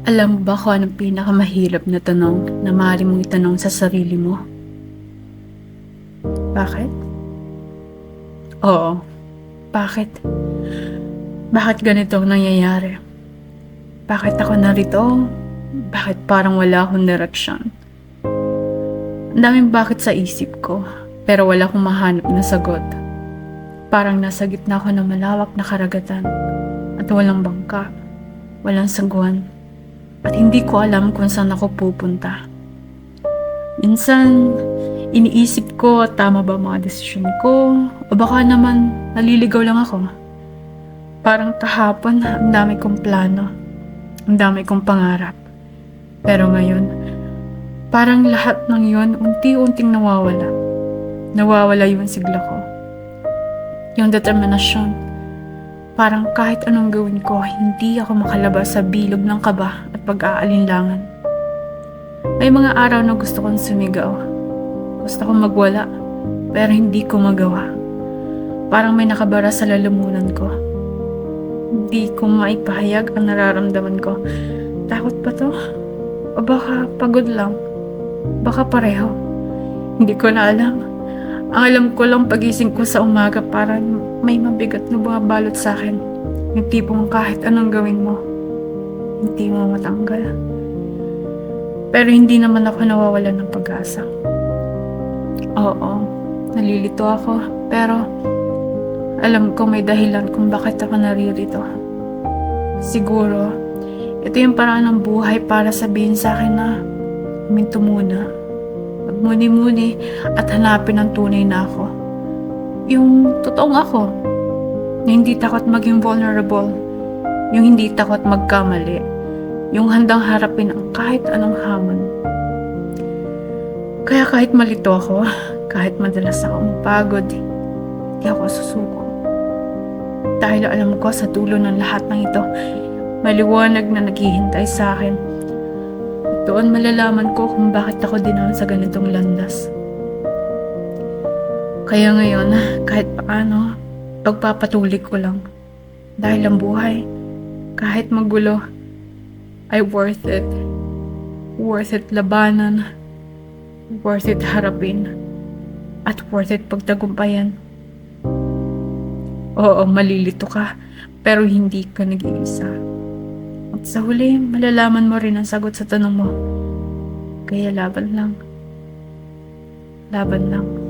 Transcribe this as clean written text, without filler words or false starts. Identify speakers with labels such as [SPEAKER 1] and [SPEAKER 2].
[SPEAKER 1] Alam mo ba kung anong pinakamahirap na tanong na maaari mong itanong sa sarili mo? Bakit? Oo, bakit? Bakit ganito ang nangyayari? Bakit ako narito? Bakit parang wala akong direksyon? Ang daming bakit sa isip ko, pero wala akong mahanap na sagot. Parang nasa gitna ako ng malawak na karagatan at walang bangka, walang sagwan, at hindi ko alam kung saan ako pupunta. Minsan, iniisip ko tama ba mga desisyon ko o baka naman naliligaw lang ako. Parang kahapon, ang dami kong plano, ang dami kong pangarap. Pero ngayon, parang lahat ng yon unti-unting nawawala. Nawawala yung sigla ko. Yung determinasyon. Parang kahit anong gawin ko, hindi ako makalabas sa bilog ng kaba at pag-aalinlangan. May mga araw na gusto kong sumigaw. Gusto kong magwala, pero hindi ko magawa. Parang may nakabara sa lalamunan ko. Hindi ko maipahayag ang nararamdaman ko. Takot ba to? O baka pagod lang? Baka pareho? Hindi ko na alam. Ang alam ko lang pagising ko sa umaga parang may mabigat na bumabalot sa akin. Yung tipong kahit anong gawin mo, hindi mo matanggal. Pero hindi naman ako nawawalan ng pag-asa. Oo, nalilito ako. Pero alam ko may dahilan kung bakit ako naririto. Siguro, ito yung paraan ng buhay para sabihin sa akin na huminto muna. Magmuni-muni at hanapin ang tunay na ako. Yung totoong ako. Na hindi takot maging vulnerable. Yung hindi takot magkamali. Yung handang harapin ang kahit anong hamon. Kaya kahit malito ako, kahit madalas akong pagod, hindi ako susuko. Dahil alam ko sa dulo ng lahat ng ito, maliwanag na naghihintay sa akin. At doon malalaman ko kung bakit ako dinaan sa ganitong landas. Kaya ngayon, kahit paano, pagpapatuloy ko lang. Dahil ang buhay, kahit magulo, ay worth it. Worth it labanan. Worth it harapin. At worth it pagtagumpayan. Oo, malilito ka, pero hindi ka nag-iisa. At sa huli, malalaman mo rin ang sagot sa tanong mo. Kaya laban lang. Laban lang.